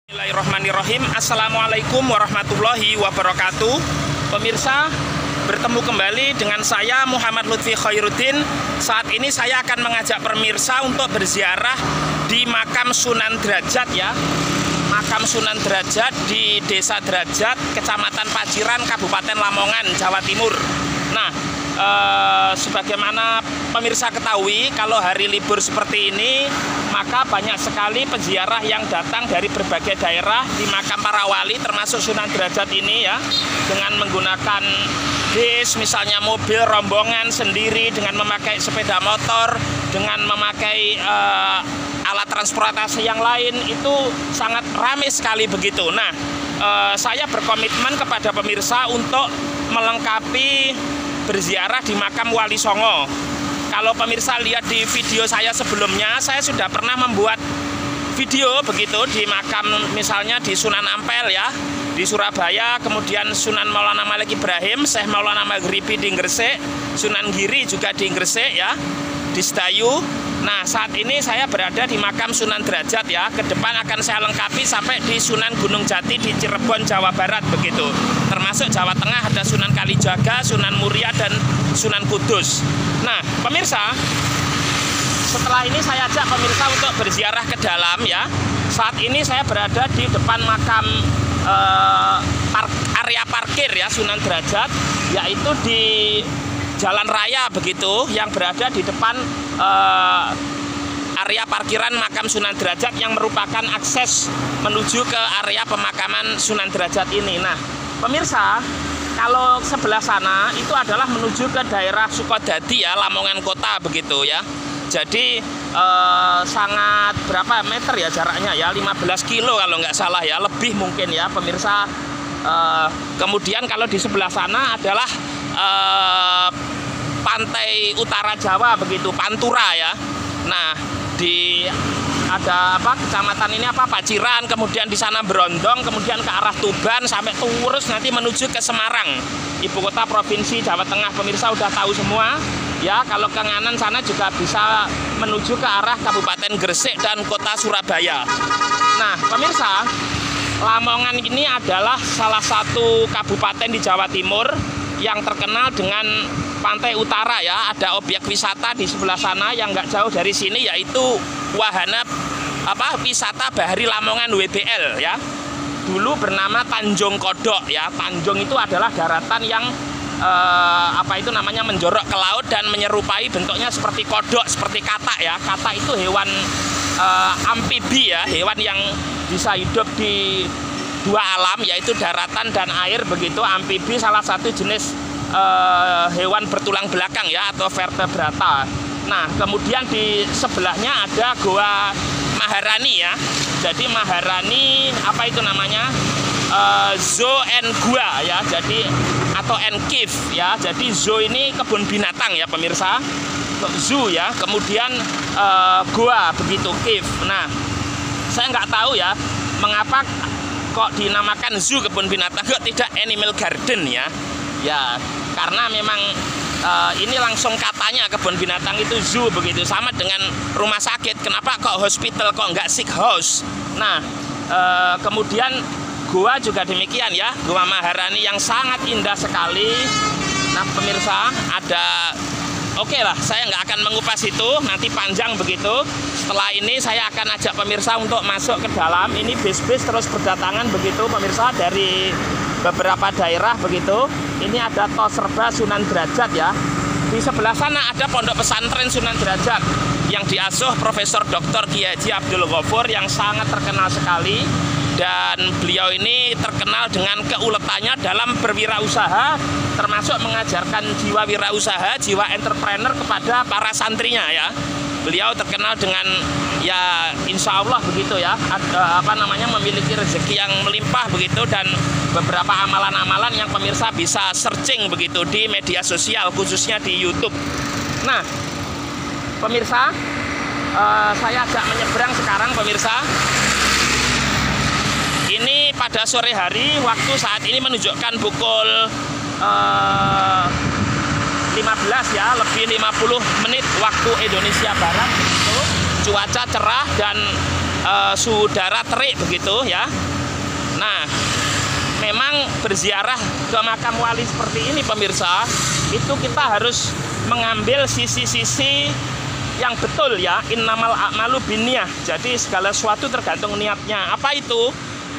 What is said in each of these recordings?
Bismillahirrahmanirrahim. Assalamualaikum warahmatullahi wabarakatuh. Pemirsa, bertemu kembali dengan saya Muhammad Lutfi Khairuddin. Saat ini saya akan mengajak pemirsa untuk berziarah di makam Sunan Derajat ya. Makam Sunan Derajat di Desa Derajat, Kecamatan Paciran, Kabupaten Lamongan, Jawa Timur. Nah, sebagaimana pemirsa ketahui, kalau hari libur seperti ini, maka banyak sekali peziarah yang datang dari berbagai daerah di makam para wali, termasuk Sunan Derajat ini ya, dengan menggunakan bis, misalnya mobil rombongan sendiri, dengan memakai sepeda motor, dengan memakai alat transportasi yang lain, itu sangat ramai sekali begitu. Nah, saya berkomitmen kepada pemirsa untuk melengkapi berziarah di makam Wali Songo. Kalau pemirsa lihat di video saya sebelumnya, saya sudah pernah membuat video begitu di makam, misalnya di Sunan Ampel ya, di Surabaya, kemudian Sunan Maulana Malik Ibrahim, Syekh Maulana Maghribi di Gresik, Sunan Giri juga di Gresik ya, di Sedayu. Nah, saat ini saya berada di makam Sunan Derajat ya. Ke depan akan saya lengkapi sampai di Sunan Gunung Jati di Cirebon, Jawa Barat begitu. Termasuk Jawa Tengah ada Sunan Kalijaga, Sunan Muria, dan Sunan Kudus. Nah, pemirsa, setelah ini saya ajak pemirsa untuk berziarah ke dalam ya. Saat ini saya berada di depan makam area parkir ya Sunan Derajat, yaitu di Jalan Raya begitu, yang berada di depan area parkiran makam Sunan Derajat yang merupakan akses menuju ke area pemakaman Sunan Derajat ini. Nah, pemirsa, kalau sebelah sana itu adalah menuju ke daerah Sukodadi ya, Lamongan Kota begitu ya. Jadi sangat berapa meter ya jaraknya ya, 15 kilo kalau nggak salah ya, lebih mungkin ya pemirsa. Kemudian kalau di sebelah sana adalah pantai utara Jawa begitu, Pantura ya. Nah, ada kecamatan ini Paciran, kemudian di sana Brondong, kemudian ke arah Tuban sampai terus nanti menuju ke Semarang, ibu kota provinsi Jawa Tengah. Pemirsa udah tahu semua ya. Kalau ke kanan sana juga bisa menuju ke arah Kabupaten Gresik dan kota Surabaya. Nah, pemirsa, Lamongan ini adalah salah satu kabupaten di Jawa Timur yang terkenal dengan pantai utara ya. Ada objek wisata di sebelah sana yang nggak jauh dari sini, yaitu wahana wisata Bahari Lamongan WBL ya. Dulu bernama Tanjung Kodok ya. Tanjung itu adalah daratan yang menjorok ke laut dan menyerupai bentuknya seperti kodok, seperti katak ya. Katak itu hewan amfibi ya, hewan yang bisa hidup di dua alam, yaitu daratan dan air begitu. Amfibi salah satu jenis hewan bertulang belakang ya, atau vertebrata. Nah, kemudian di sebelahnya ada Goa Maharani ya. Jadi Maharani zoo and gua ya, jadi atau and cave ya. Jadi zoo ini kebun binatang ya pemirsa, zoo ya. Kemudian goa begitu, cave. Nah, saya nggak tahu ya mengapa kok dinamakan zoo kebun binatang, kok tidak animal garden ya. Ya, karena memang ini langsung katanya kebun binatang itu zoo begitu, sama dengan rumah sakit. Kenapa kok hospital, kok nggak sick house? Nah, kemudian gua juga demikian ya, Goa Maharani yang sangat indah sekali. Nah, pemirsa, oke lah, saya nggak akan mengupas itu, nanti panjang begitu. Setelah ini saya akan ajak pemirsa untuk masuk ke dalam. Ini bis-bis terus berdatangan begitu pemirsa dari beberapa daerah begitu. Ini ada tol serba Sunan Derajat ya. Di sebelah sana ada pondok pesantren Sunan Derajat yang diasuh Profesor Dr. Kiai Haji Abdul Ghafur yang sangat terkenal sekali. Dan beliau ini terkenal dengan keuletannya dalam berwirausaha, termasuk mengajarkan jiwa wirausaha, jiwa entrepreneur kepada para santrinya ya. Beliau terkenal dengan ya insya Allah begitu ya, memiliki rezeki yang melimpah begitu, dan beberapa amalan-amalan yang pemirsa bisa searching begitu di media sosial, khususnya di YouTube. Nah, pemirsa, saya ajak menyeberang sekarang pemirsa. Ini pada sore hari, waktu saat ini menunjukkan pukul 15 ya, lebih 50 menit waktu Indonesia Barat. Cuaca cerah dan saudara terik begitu ya. Nah, memang berziarah ke makam wali seperti ini pemirsa, itu kita harus mengambil sisi-sisi yang betul ya. Innamal a'malu binniyah. Jadi segala sesuatu tergantung niatnya. Apa itu?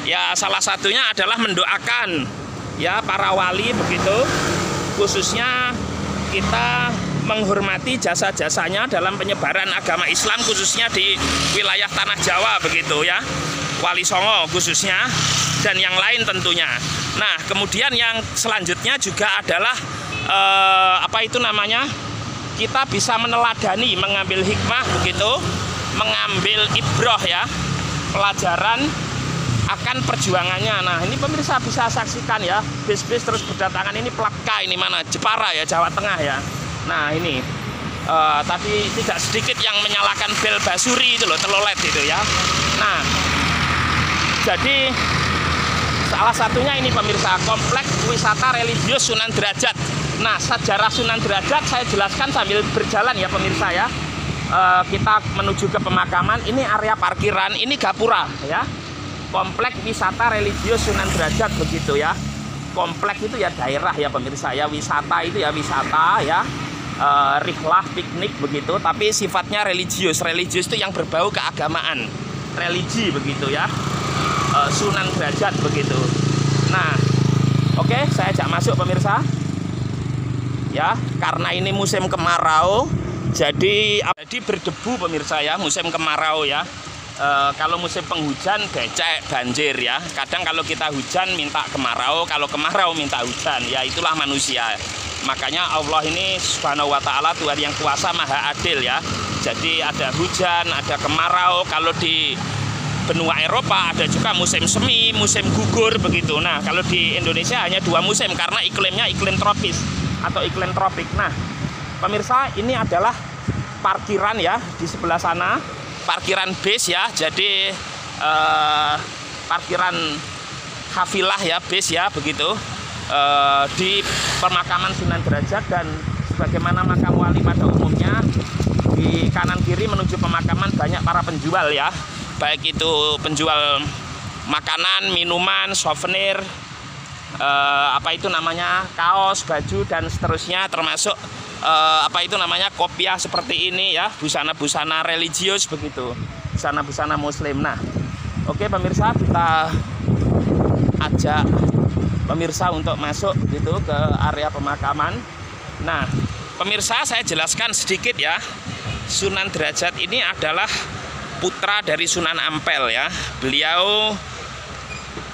Ya salah satunya adalah mendoakan ya para wali begitu. Khususnya kita menghormati jasa-jasanya dalam penyebaran agama Islam khususnya di wilayah tanah Jawa begitu ya. Wali Songo khususnya dan yang lain tentunya. Nah, kemudian yang selanjutnya juga adalah apa itu namanya? Kita bisa meneladani, mengambil hikmah begitu, mengambil ibroh ya, pelajaran akan perjuangannya. Nah, ini pemirsa bisa saksikan ya, bis-bis terus berdatangan. Ini Plaka, ini mana? Jepara ya, Jawa Tengah ya. Nah, ini tadi tidak sedikit yang menyalakan bel basuri itu loh, telolet itu ya. Nah, jadi salah satunya ini pemirsa, kompleks wisata religius Sunan Derajat. Nah, sejarah Sunan Derajat saya jelaskan sambil berjalan ya pemirsa ya. Kita menuju ke pemakaman, ini area parkiran, ini gapura ya. Kompleks wisata religius Sunan Derajat begitu ya. Kompleks itu ya daerah ya pemirsa ya, wisata itu ya wisata ya. Rihlah, piknik begitu, tapi sifatnya religius. Religius itu yang berbau keagamaan, religi begitu ya. Sunan Derajat begitu. Nah, oke, saya ajak masuk pemirsa. Ya, karena ini musim kemarau, jadi berdebu pemirsa ya, musim kemarau ya. Kalau musim penghujan becek, banjir ya. Kadang kalau kita hujan minta kemarau, kalau kemarau minta hujan. Ya itulah manusia. Makanya Allah ini Subhanahu wa ta'ala Tuhan yang kuasa maha adil ya. Jadi ada hujan, ada kemarau. Kalau di benua Eropa ada juga musim semi, musim gugur begitu. Nah, kalau di Indonesia hanya 2 musim karena iklimnya iklim tropis atau iklim tropik. Nah, pemirsa, ini adalah parkiran ya di sebelah sana, parkiran bis ya. Jadi parkiran hafilah ya, bis ya begitu. Di pemakaman Sunan Derajat, dan sebagaimana makam wali pada umumnya di kanan kiri menuju pemakaman banyak para penjual ya. Baik itu penjual makanan, minuman, souvenir, apa itu namanya, kaos, baju dan seterusnya, termasuk apa itu namanya, kopiah seperti ini ya, busana-busana religius begitu, busana-busana muslim. Nah, oke pemirsa, kita ajak pemirsa untuk masuk gitu ke area pemakaman. Nah, pemirsa, saya jelaskan sedikit ya. Sunan Derajat ini adalah putra dari Sunan Ampel ya. Beliau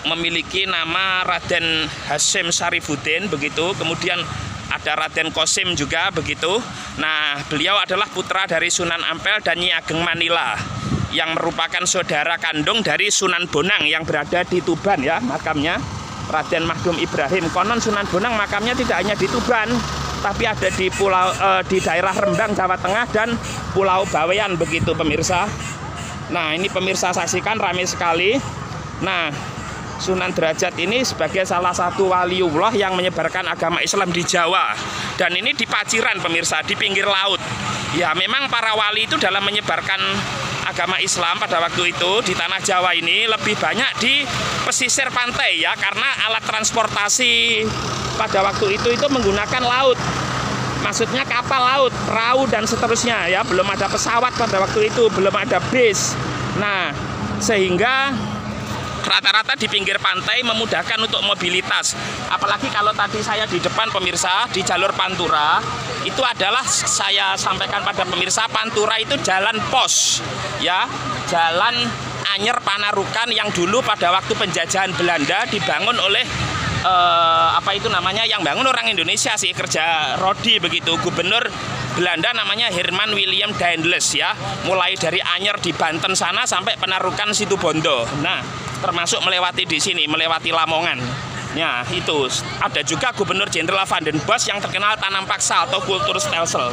memiliki nama Raden Hasyim Syarifuddin begitu. Kemudian ada Raden Qasim juga begitu. Nah, beliau adalah putra dari Sunan Ampel dan Nyi Ageng Manila yang merupakan saudara kandung dari Sunan Bonang yang berada di Tuban ya, makamnya Raden Mahdum Ibrahim. Konon Sunan Bonang makamnya tidak hanya di Tuban, tapi ada di pulau di daerah Rembang Jawa Tengah dan Pulau Bawean begitu pemirsa. Nah, ini pemirsa saksikan ramai sekali. Nah, Sunan Derajat ini sebagai salah satu waliullah yang menyebarkan agama Islam di Jawa. Dan ini di Paciran pemirsa, di pinggir laut. Ya, memang para wali itu dalam menyebarkan agama Islam pada waktu itu di tanah Jawa ini lebih banyak di pesisir pantai ya, karena alat transportasi pada waktu itu menggunakan laut. Maksudnya kapal laut, perahu dan seterusnya ya, belum ada pesawat pada waktu itu, belum ada bis. Nah, sehingga rata-rata di pinggir pantai memudahkan untuk mobilitas. Apalagi kalau tadi saya di depan pemirsa di jalur Pantura, itu adalah saya sampaikan pada pemirsa, Pantura itu jalan pos ya, jalan Anyer Panarukan yang dulu pada waktu penjajahan Belanda dibangun oleh apa itu namanya, yang bangun orang Indonesia sih, kerja rodi begitu. Gubernur Belanda namanya Herman William Daendels ya, mulai dari Anyer di Banten sana sampai Panarukan Situbondo. Nah, termasuk melewati di sini, melewati Lamongan. Ya, itu ada juga Gubernur Jenderal Van den Bosch yang terkenal tanam paksa atau kultur stelsel.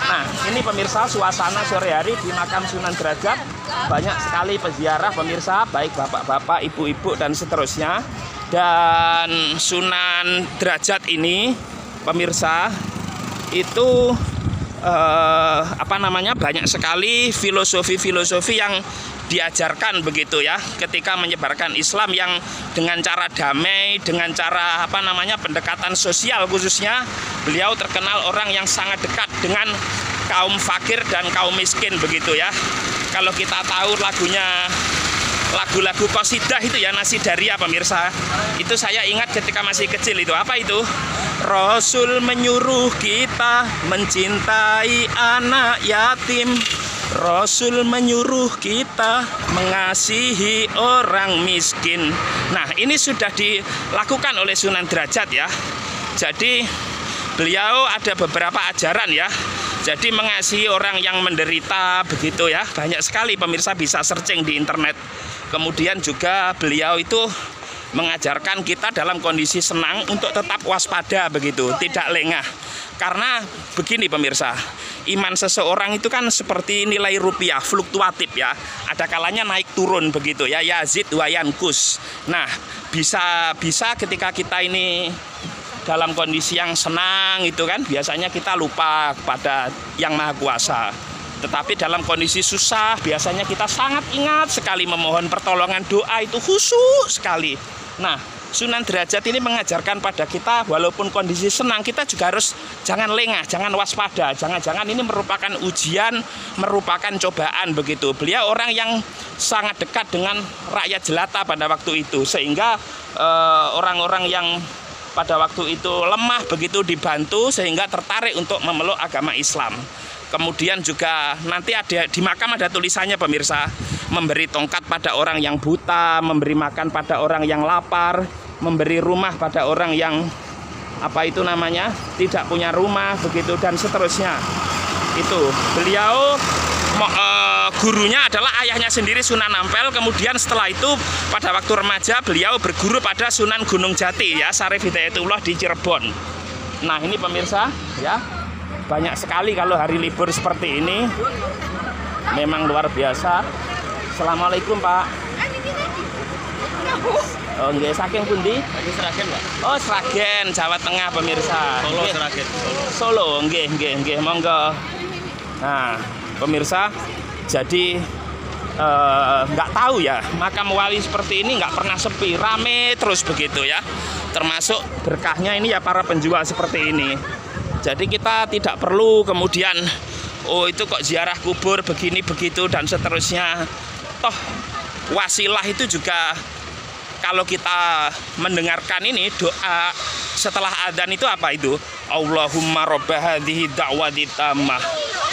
Nah, ini pemirsa suasana sore hari di makam Sunan Derajat. Banyak sekali peziarah pemirsa, baik bapak-bapak, ibu-ibu dan seterusnya. Dan Sunan Derajat ini pemirsa itu banyak sekali filosofi-filosofi yang diajarkan begitu ya ketika menyebarkan Islam yang dengan cara damai, dengan cara pendekatan sosial khususnya. Beliau terkenal orang yang sangat dekat dengan kaum fakir dan kaum miskin begitu ya. Kalau kita tahu lagu-lagu qasidah itu ya, Nasidaria pemirsa, itu saya ingat ketika masih kecil. Itu apa itu? Rasul menyuruh kita mencintai anak yatim, Rasul menyuruh kita mengasihi orang miskin. Nah, ini sudah dilakukan oleh Sunan Derajat ya. Jadi beliau ada beberapa ajaran ya. Jadi mengasihi orang yang menderita begitu ya. Banyak sekali pemirsa, bisa searching di internet. Kemudian juga beliau itu mengajarkan kita dalam kondisi senang untuk tetap waspada begitu, tidak lengah. Karena begini pemirsa, iman seseorang itu kan seperti nilai rupiah, fluktuatif ya. Ada kalanya naik turun begitu ya, yazid wa yankus. Nah, bisa ketika kita ini dalam kondisi yang senang itu kan biasanya kita lupa kepada Yang Maha Kuasa. Tetapi dalam kondisi susah biasanya kita sangat ingat sekali memohon pertolongan, doa itu khusyuk sekali. Nah, Sunan Derajat ini mengajarkan pada kita walaupun kondisi senang kita juga harus jangan lengah, jangan waspada. Jangan-jangan ini merupakan ujian, merupakan cobaan begitu. Beliau orang yang sangat dekat dengan rakyat jelata pada waktu itu, sehingga orang-orang yang pada waktu itu lemah begitu dibantu sehingga tertarik untuk memeluk agama Islam. Kemudian juga nanti ada di makam ada tulisannya pemirsa, memberi tongkat pada orang yang buta, memberi makan pada orang yang lapar, memberi rumah pada orang yang tidak punya rumah begitu dan seterusnya. Itu beliau gurunya adalah ayahnya sendiri Sunan Ampel. Kemudian setelah itu pada waktu remaja beliau berguru pada Sunan Gunung Jati ya, Syarif Hidayatullah di Cirebon. Nah, ini pemirsa ya, banyak sekali kalau hari libur seperti ini, memang luar biasa. Assalamualaikum Pak. Oh nggih, saking pundi? Sragen, Pak. Oh, Sragen, Jawa Tengah pemirsa. Solo, Sragen. Solo, nggih, monggo. Nah, pemirsa, jadi nggak tahu ya, makam wali seperti ini nggak pernah sepi, rame terus begitu ya. Termasuk berkahnya ini ya para penjual seperti ini. Jadi kita tidak perlu kemudian itu kok ziarah kubur begini begitu dan seterusnya. Toh wasilah itu juga kalau kita mendengarkan ini doa setelah adzan itu apa itu? Allahumma robba hadhihi da'wati tammah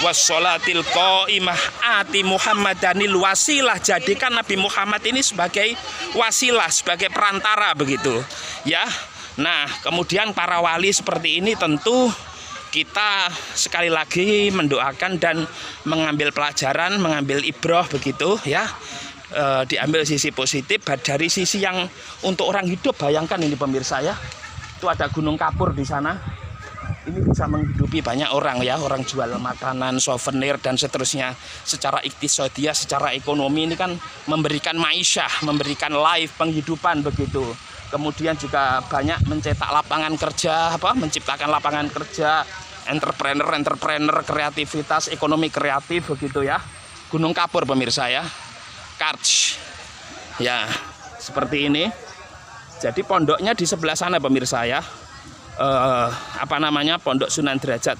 wassolatil qaimah ati Muhammadanil wasilah. Jadikan Nabi Muhammad ini sebagai wasilah, sebagai perantara begitu ya. Nah, kemudian para wali seperti ini tentu kita sekali lagi mendoakan dan mengambil pelajaran, mengambil ibrah begitu ya. Diambil sisi positif dari sisi yang untuk orang hidup. Bayangkan ini pemirsa ya, itu ada Gunung Kapur di sana. Ini bisa menghidupi banyak orang ya, orang jual makanan, souvenir dan seterusnya. Secara iktisadiyah, secara ekonomi ini kan memberikan maisyah, memberikan life, penghidupan begitu. Kemudian juga banyak mencetak lapangan kerja, menciptakan lapangan kerja, entrepreneur, kreativitas, ekonomi kreatif begitu ya. Gunung Kapur pemirsa ya. Karch ya, seperti ini. Jadi pondoknya di sebelah sana pemirsa ya. Pondok Sunan Derajat.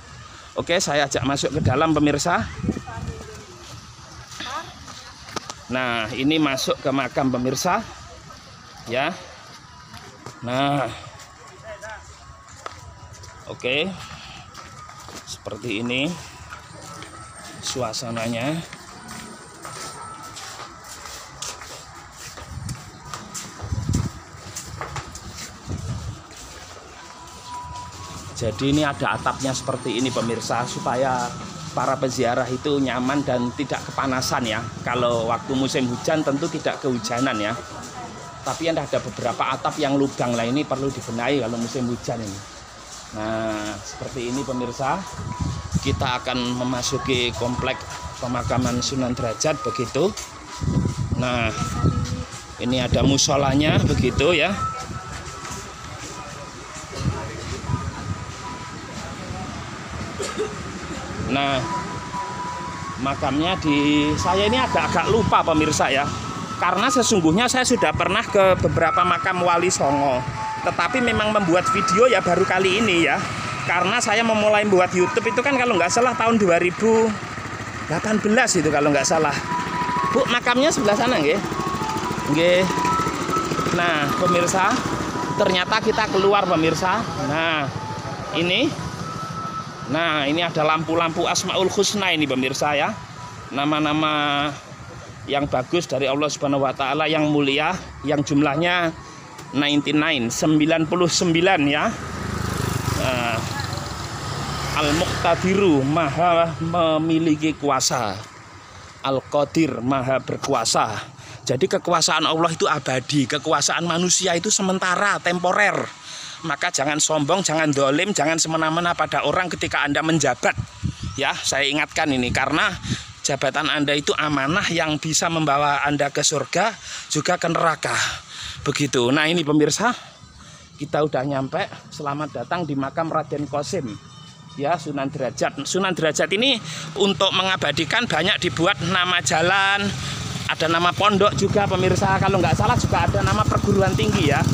Oke, saya ajak masuk ke dalam pemirsa. Nah, ini masuk ke makam pemirsa ya. Nah, oke, seperti ini suasananya. Jadi ini ada atapnya seperti ini pemirsa, supaya para peziarah itu nyaman dan tidak kepanasan ya. Kalau waktu musim hujan tentu tidak kehujanan ya. Tapi ada beberapa atap yang lubang lah, ini perlu dibenahi kalau musim hujan ini. Nah, seperti ini pemirsa. Kita akan memasuki komplek pemakaman Sunan Derajat begitu. Nah, ini ada musolanya begitu ya. Nah, makamnya di saya ini agak-agak lupa pemirsa ya. Karena sesungguhnya saya sudah pernah ke beberapa makam Wali Songo. Tetapi memang membuat video ya baru kali ini ya. Karena saya memulai membuat YouTube itu kan kalau nggak salah tahun 2018 itu kalau nggak salah. Bu, makamnya sebelah sana nggih? Nggih. Nah, pemirsa, ternyata kita keluar pemirsa. Nah, ini ada lampu-lampu Asmaul Husna ini pemirsa ya. Nama-nama yang bagus dari Allah Subhanahu wa taala yang mulia, yang jumlahnya 99 ya. Al-Muqtadiru, maha memiliki kuasa. Al-Qadir, maha berkuasa. Jadi kekuasaan Allah itu abadi, kekuasaan manusia itu sementara, temporer. Maka jangan sombong, jangan dolim, jangan semena-mena pada orang ketika Anda menjabat. Ya, saya ingatkan ini karena jabatan Anda itu amanah yang bisa membawa Anda ke surga, juga ke neraka. Begitu. Nah, ini pemirsa, kita udah nyampe. Selamat datang di makam Raden Qasim. Ya, Sunan Derajat. Sunan Derajat ini untuk mengabadikan banyak dibuat nama jalan, ada nama pondok juga pemirsa. Kalau nggak salah juga ada nama perguruan tinggi ya,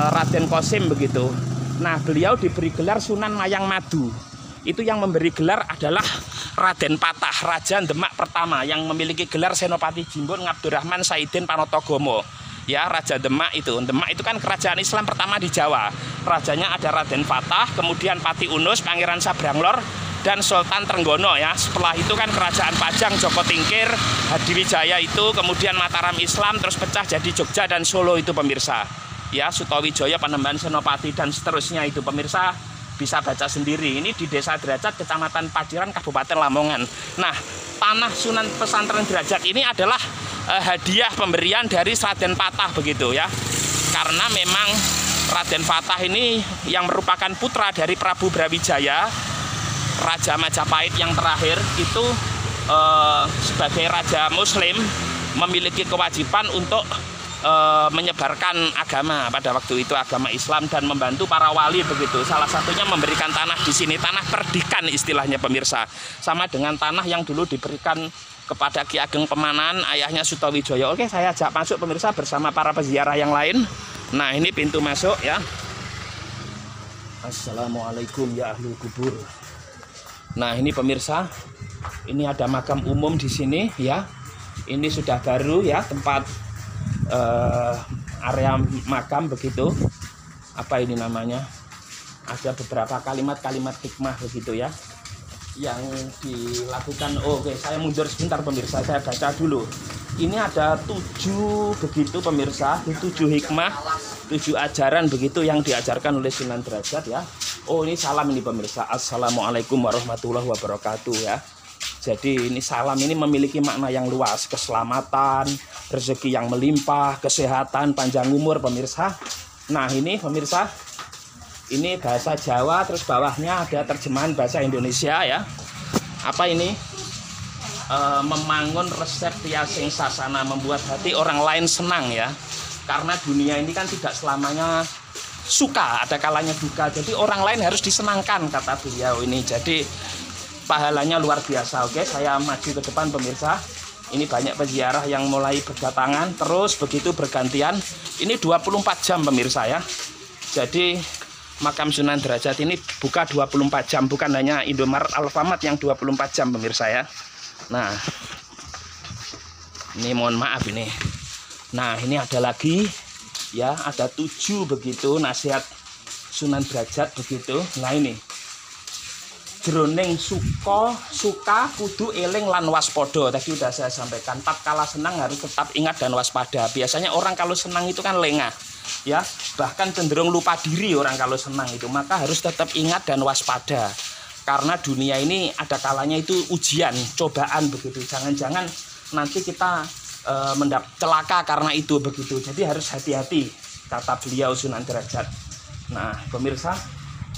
Raden Qasim begitu. Nah, beliau diberi gelar Sunan Mayang Madu. Itu yang memberi gelar adalah Raden Patah, Raja Demak pertama yang memiliki gelar Senopati Jimbon Ngabdurrahman Saidin Panotogomo. Ya, Raja Demak itu kan kerajaan Islam pertama di Jawa. Rajanya ada Raden Patah, kemudian Pati Unus, Pangeran Sabranglor, dan Sultan Trenggono ya. Setelah itu kan kerajaan Pajang, Joko Tingkir, Hadiwijaya itu, kemudian Mataram Islam, terus pecah jadi Jogja dan Solo itu pemirsa. Ya, Sutowijoyo, Panembahan Senopati dan seterusnya itu pemirsa. Bisa baca sendiri. Ini di Desa Derajat, Kecamatan Paciran, Kabupaten Lamongan. Nah, tanah Sunan Pesantren Derajat ini adalah hadiah pemberian dari Raden Patah begitu ya. Karena memang Raden Patah ini yang merupakan putra dari Prabu Brawijaya, Raja Majapahit yang terakhir itu sebagai raja Muslim memiliki kewajiban untuk menyebarkan agama pada waktu itu, agama Islam, dan membantu para wali begitu. Salah satunya memberikan tanah di sini, tanah perdikan istilahnya pemirsa. Sama dengan tanah yang dulu diberikan kepada Ki Ageng Pemanan, ayahnya Sutowijoyo. Oke, saya ajak masuk pemirsa bersama para peziarah yang lain. Nah, ini pintu masuk ya. Assalamualaikum ya ahli kubur. Nah, ini pemirsa, ini ada makam umum di sini ya. Ini sudah baru ya, tempat area makam begitu. Apa ini namanya? Ada beberapa kalimat-kalimat hikmah begitu ya yang dilakukan. Oke, saya mundur sebentar pemirsa, saya baca dulu. Ini ada 7 begitu pemirsa, 7 hikmah, 7 ajaran begitu yang diajarkan oleh Sunan Derajat ya. Oh, ini salam ini pemirsa. Assalamualaikum warahmatullahi wabarakatuh ya. Jadi ini salam ini memiliki makna yang luas, keselamatan, rezeki yang melimpah, kesehatan, panjang umur pemirsa. Nah, ini pemirsa, ini bahasa Jawa, terus bawahnya ada terjemahan bahasa Indonesia ya. Apa ini? Membangun resep tiasing sasana, membuat hati orang lain senang ya. Karena dunia ini kan tidak selamanya suka, ada kalanya duka. Jadi orang lain harus disenangkan kata beliau ini. Jadi pahalanya luar biasa. Oke, saya maju ke depan pemirsa. Ini banyak peziarah yang mulai berdatangan, terus begitu bergantian. Ini 24 jam pemirsa ya. Jadi makam Sunan Derajat ini buka 24 jam, bukan hanya Indomaret, Alfamart yang 24 jam pemirsa ya. Nah, ini mohon maaf ini. Nah, ini ada lagi ya, ada 7 begitu nasihat Sunan Derajat begitu. Nah, ini jroning suka kudu eling lan waspada. Tadi sudah saya sampaikan, tatkala senang harus tetap ingat dan waspada. Biasanya orang kalau senang itu kan lengah ya, bahkan cenderung lupa diri orang kalau senang itu. Maka harus tetap ingat dan waspada, karena dunia ini ada kalanya itu ujian, cobaan begitu. Jangan-jangan nanti kita celaka karena itu begitu. Jadi harus hati-hati kata beliau Sunan Derajat. Nah pemirsa,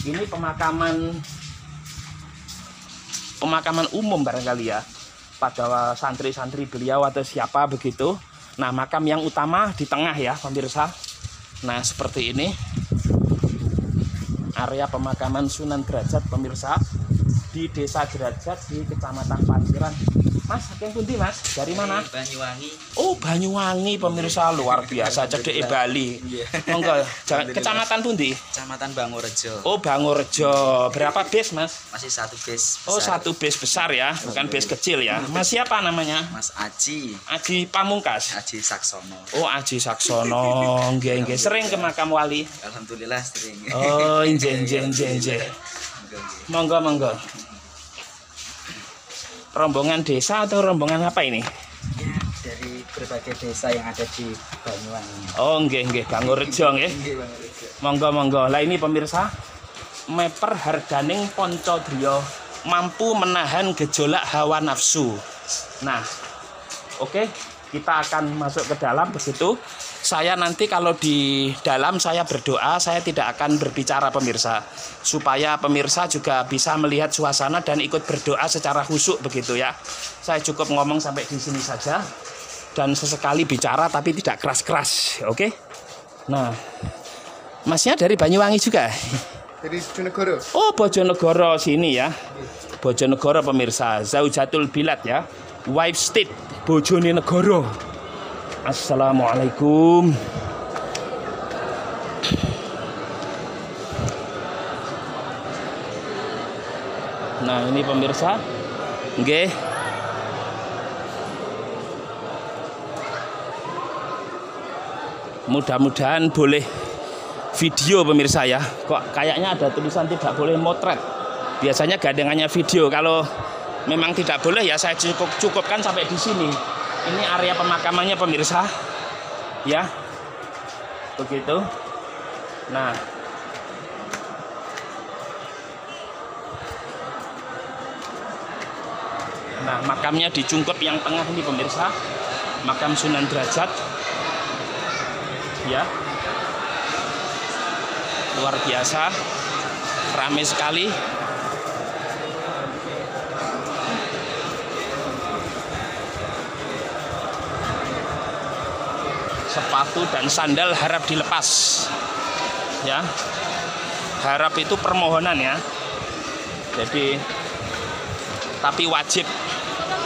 ini pemakaman umum barangkali ya, pada santri-santri beliau atau siapa begitu. Nah, makam yang utama di tengah ya pemirsa. Nah, seperti ini area pemakaman Sunan Derajat pemirsa. di Desa Derajat di Kecamatan Paciran. Mas, saking pundi Mas? Dari mana? Banyuwangi. Oh, Banyuwangi pemirsa, luar biasa cedeke Bali. Monggo, Kecamatan pundi? Kecamatan Bangorejo. Oh, Bangorejo. Berapa base Mas? Masih satu base besar. Oh, satu base besar ya, bukan base kecil ya. Mas siapa namanya? Mas Aji. Aji Pamungkas. Aji Saksono. Oh, Aji Saksono. Nggih, nggih. Sering ke makam wali? Alhamdulillah sering. Oh, nggih. Monggo, monggo. Rombongan desa atau rombongan apa ini? Ya, dari berbagai desa yang ada di Banyuwangi. Oh, nggih, Bangorejo nggih. Monggo, monggo. Lah ini pemirsa, meper harganing Poncodriya mampu menahan gejolak hawa nafsu. Nah, oke, kita akan masuk ke dalam begitu. Saya nanti kalau di dalam saya berdoa, saya tidak akan berbicara pemirsa, supaya pemirsa juga bisa melihat suasana dan ikut berdoa secara khusyuk begitu ya. Saya cukup ngomong sampai di sini saja dan sesekali bicara tapi tidak keras-keras, oke? Nah, Masnya dari Banyuwangi juga? Dari Bojonegoro. Oh, Bojonegoro sini ya. Bojonegoro pemirsa, Zaujatul Bilad ya. Wife State Bojonegoro. Assalamualaikum. Nah, ini pemirsa. Nggih. Mudah-mudahan boleh video pemirsa ya. Kok kayaknya ada tulisan tidak boleh motret. Biasanya gandengannya video. Kalau memang tidak boleh ya saya cukupkan sampai di sini. Ini area pemakamannya pemirsa, ya, begitu. Nah, makamnya di Cungkup yang tengah ini pemirsa, makam Sunan Derajat, ya, luar biasa, ramai sekali. Sepatu dan sandal harap dilepas ya, harap itu permohonan ya, jadi tapi wajib.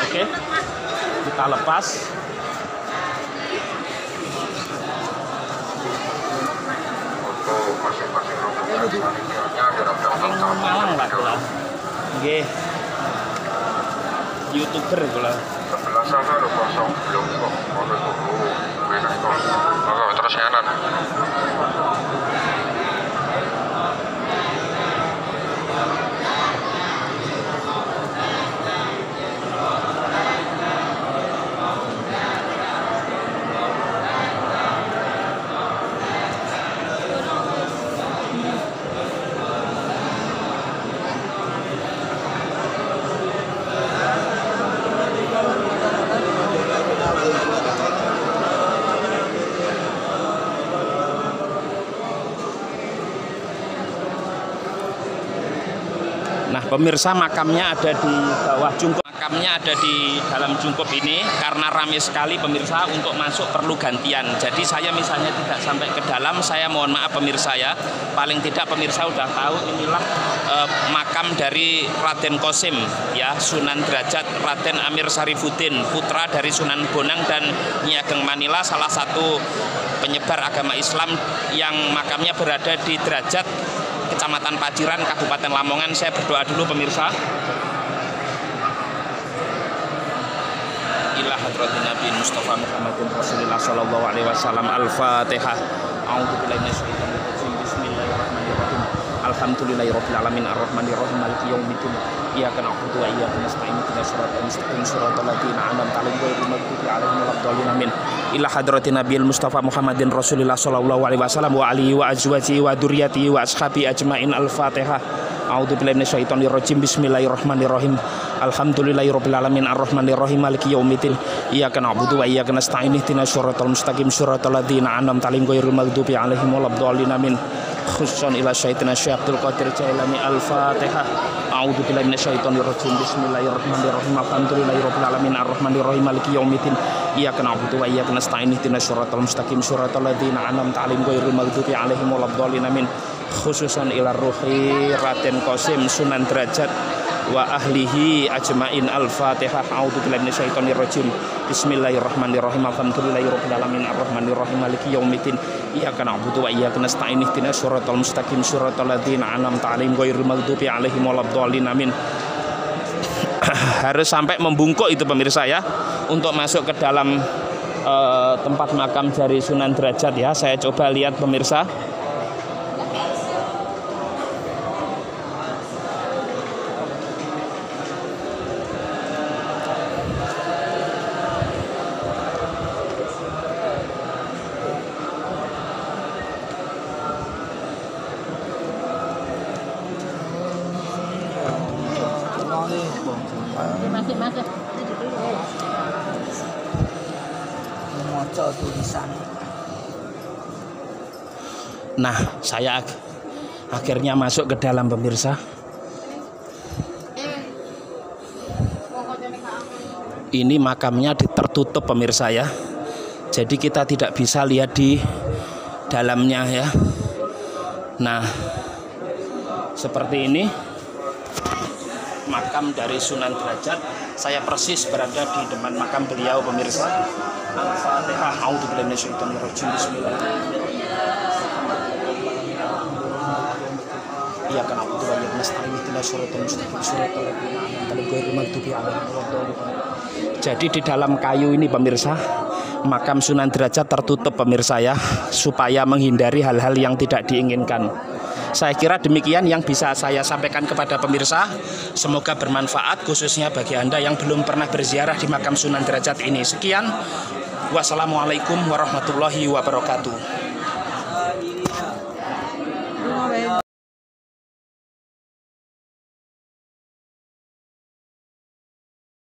Oke, kita lepas. Malang Pak kula. Nggih. YouTuber kula. Sebelah sana ada kosong, belum kok. Kalau itu enak kok. Maka terus enak. Nah, pemirsa, makamnya ada di bawah Cungkup. Makamnya ada di dalam Cungkup ini karena ramai sekali pemirsa, untuk masuk perlu gantian. Jadi saya misalnya tidak sampai ke dalam, saya mohon maaf pemirsa ya. Paling tidak pemirsa udah tahu inilah makam dari Raden Qasim ya, Sunan Derajat Raden Amir Sarifuddin, putra dari Sunan Bonang dan Nyi Ageng Manila, salah satu penyebar agama Islam yang makamnya berada di Derajat, Kecamatan Paciran, Kabupaten Lamongan. Saya berdoa dulu pemirsa. Ila hadratin Nabi Mustafa Muhammadin Rasulullah sallallahu alaihi wasallam. Al-Fatihah. A'udzubillahi minasyaitonir rajim. Bismillahirrahmanirrahim. Alhamdulillahirabbil alamin arrahmanir rahim maliki yaumiddin. Iyyaka na'budu wa iyyaka nasta'in. Ihdinas siratal mustaqim siratal ladzina an'amta 'alaihim ghairil maghdubi 'alaihim waladdallin. Amin. Ila hadratin Nabil Mustafa Muhammadin Rasulullah sallallahu alaihi wasallam wa alihi wa azwajihi wa dzurriyyatihi wa ashabi ajmain. Al-Fatihah. A'udzubillahi minasyaitonir rajim. Bismillahirrahmanirrahim. Alhamdulillahirabbil alamin arrahmanir rahim maliki yaumiddin. Iyyaka na'budu wa iyyaka nasta'in. Ihdinas siratal mustaqim siratal ladzina an'amta 'alaihim ghairil maghdubi 'alaihim waladdallin. Amin. Khususan ila syaitina Syekh Abdul Qadir Jailani. Al-Fatihah. A'udzubillahi minasyaitonir rajim. Bismillahirrahmanirrahim. Alhamdulillahirabbil alamin arrahmanir rahim maliki yaumiddin. Iyyaka na'budu wa iyyaka nasta'in. Ihdinas siratal mustaqim siratal ladzina an'amta 'alaihim ghairil maghdubi 'alaihim waladdallin. Amin. Khususan ila ruhi Raden Qasim Sunan Derajat wa ahlihi ajmain. Al-Fatihah. A'udzubillahi minasyaitonir rajim. Bismillahirrahmanirrahim. Alhamdulillahirabbil alamin arrahmanir rahim maliki yaumiddin. Iyyaka na'budu wa iyyaka nasta'in. Ihdinas siratal mustaqim siratal ladzina an'amta 'alaihim ghairil maghdubi 'alaihim waladdallin. Amin. Harus sampai membungkuk itu pemirsa ya, untuk masuk ke dalam tempat makam dari Sunan Derajat ya. Saya coba lihat pemirsa. Masuk. Moco tulisan. Nah, saya akhirnya masuk ke dalam pemirsa. Ini makamnya tertutup pemirsa ya. Jadi kita tidak bisa lihat di dalamnya ya. Nah, seperti ini makam dari Sunan Derajat. Saya persis berada di depan makam beliau pemirsa. Al-Fatihah. A'udzubillahi minasyaitonir rajim. Bismillahirrahmanirrahim. Iyyaka na'budu wa iyyaka nasta'in. Ihdinas siratal mustaqim siratal ladzina an'amta 'alaihim ghairil maghdubi 'alaihim waladdallin. Jadi di dalam kayu ini pemirsa, makam Sunan Derajat tertutup pemirsa ya, supaya menghindari hal-hal yang tidak diinginkan. Saya kira demikian yang bisa saya sampaikan kepada pemirsa. Semoga bermanfaat khususnya bagi Anda yang belum pernah berziarah di makam Sunan Derajat ini. Sekian. Wassalamualaikum warahmatullahi wabarakatuh.